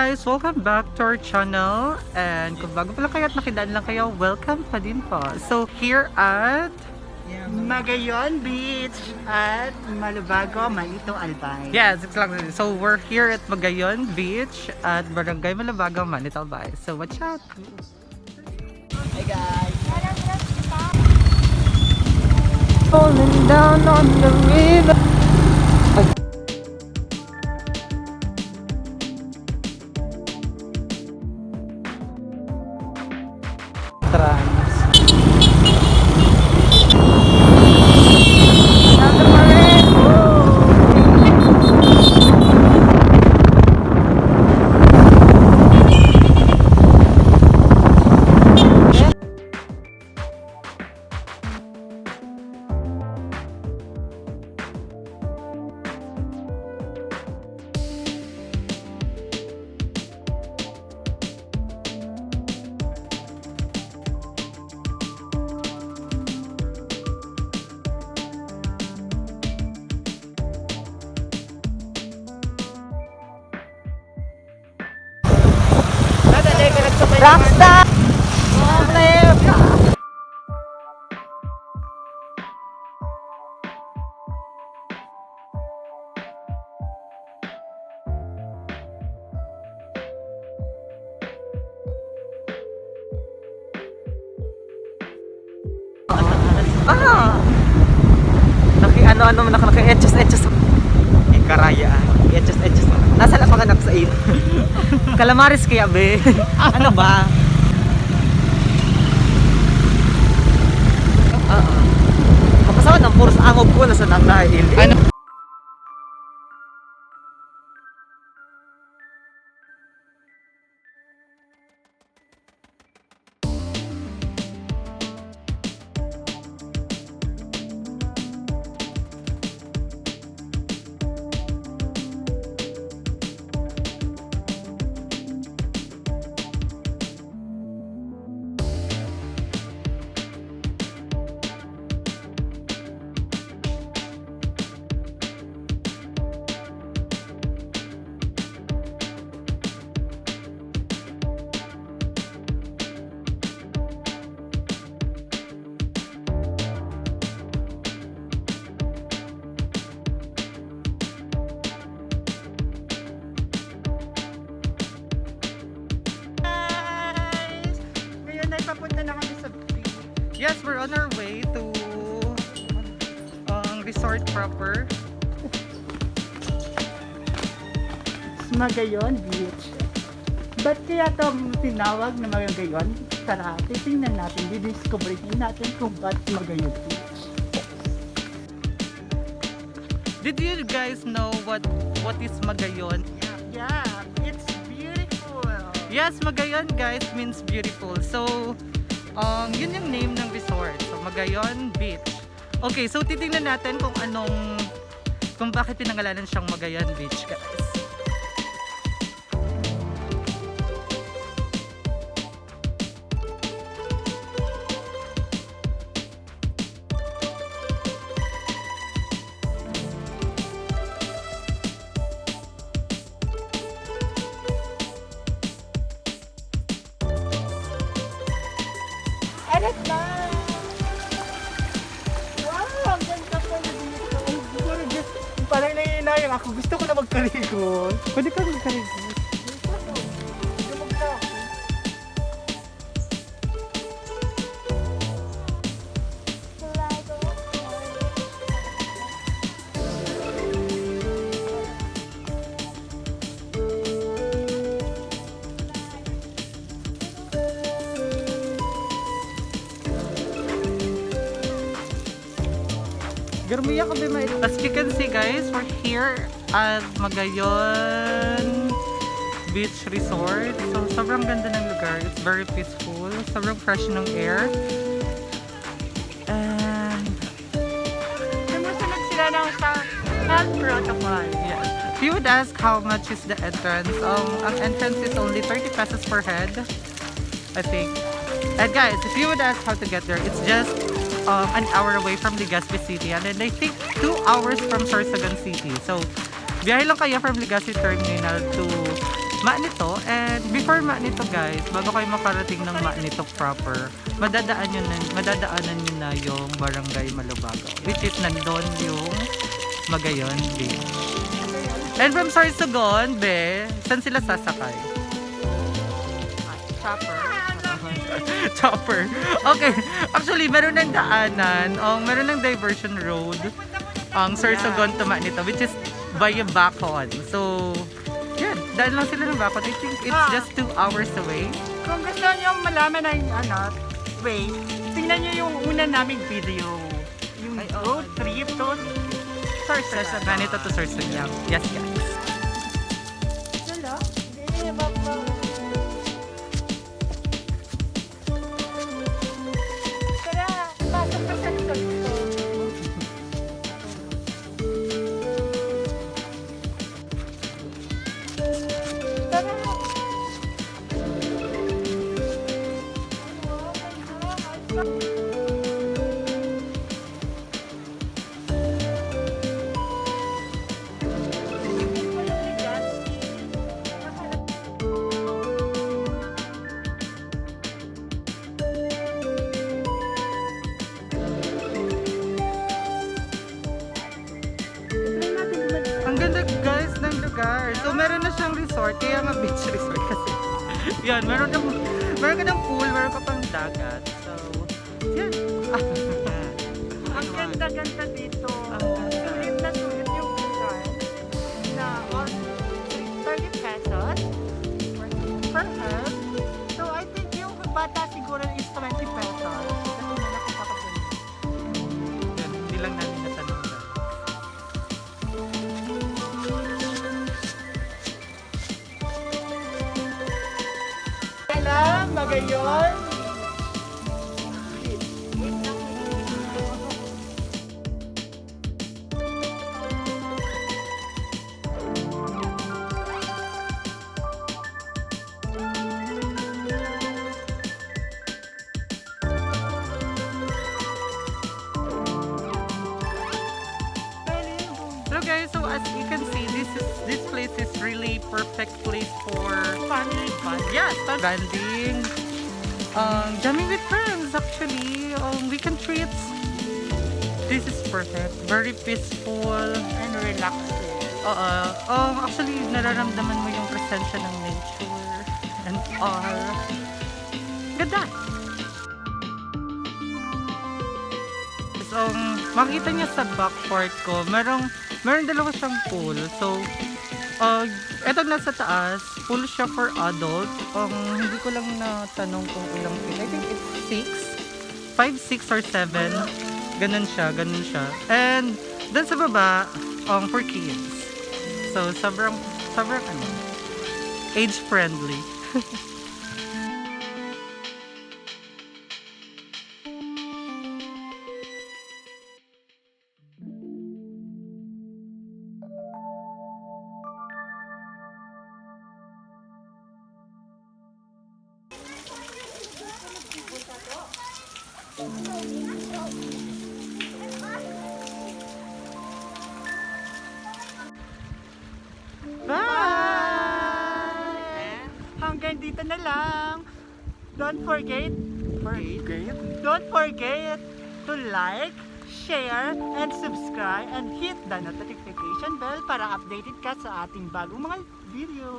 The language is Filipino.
guys! Welcome back to our channel. And kung bago pala kayo at nakidaan lang kayo, welcome pa din po. So, here at Magayon Beach at Malobago, Manito, Albay. yes, exactly. So, we're here at Magayon Beach at Brgy.Malobago, Manito, Albay. So, watch out! Hey guys! Falling down on the river. Rockstar! Naki-etches. Karaya. Etches. Nasa lang mga anak sa iyo. Calamares kaya, be. Ano ba? Makasawa ng puros angog ko na sa nanahil. Ano? Papunta na kami sa beach. Yes, we're on our way to resort proper. Magayon Beach. Ba't kaya ito tinawag na Magayon? Tara, titingnan natin, didiscoverin natin kung ba't Magayon Beach. Did you guys know what is Magayon? Yeah, it's beautiful. Yes, Magayon guys means beautiful. So, yun yung name ng resort. So, Magayon Beach. Okay, so titingnan natin kung bakit pinangalanan siyang Magayon Beach, guys. Edit na! Wow, ang ganda pala dito. Parang naiinayang ako. Gusto ko na magkarigon. Pwede ka magkarigon. Garmiya kami may. As you can see guys, we're here at Magayon Beach Resort. So sobrang ganda ng lugar. It's very peaceful. Sobrang fresh ng air. And Sumusunod sila ng health protocol. yeah. If you would ask how much is the entrance, ang entrance is only 30 pesos per head, I think. And guys, if you would ask how to get there, it's just an hour away from Legazpi City, and then I think 2 hours from Sorsogon City. So biyahe lang kayo from Legazpi Terminal to Manito. And before Manito guys, bago kayo makarating ng Manito proper, madadaanan nyo na yung Brgy.Malobago, which is nandun yung Magayon Beach. And from Sorsogon, saan sila sasakay? Chopper. Chopper. Okay. Actually, meron ng daanan. Meron ng diversion road. Sorsogon to Manito, which is by Bicol. So, yan. Dahil lang sila ng Bicol. I think it's just 2 hours away. Kung gusto nyo malaman ng way, tingnan nyo yung una naming video. Yung road trip to Sorsogon. Manito to Sorsogon. Yes, guys. Hello? Hindi, baba. Tara, pasok ka sa likod ko. Tara. Ang ganda guys ng lugar. So meron na siyang resort, kaya nga beach resort kasi. Yan, meron ka ng pool, meron ka pang dagat. So, yan. Ang ganda-ganda dito. Ang ganda. Sulit na sulit yung lugar na 30 pesos per head. So I think yung bata siguro is 20 pesos. Kasi malaki pa kasi. Yan, hindi lang natin natanong na. Kailan, Magayon? Hello guys, so as you can see, this place is really perfect place for Family fun. yes, banding, jamming with friends actually, weekend treats. This is perfect, very peaceful. And relaxing. Actually nararamdaman mo yung presensya ng nature and all. Ganda. So, makita niya sa back part ko, meron dalawa siyang pool. So, eto nasa taas, pool siya for adult. Hindi ko lang natanong kung ilang feet. I think it's 5, 6 or 7. Ganun siya. And dun sa baba, for kids. So, sobrang age friendly. Bye! Hanggang dito na lang. Don't forget to like, share, and subscribe and hit the notification bell para updated ka sa ating bagong mga video.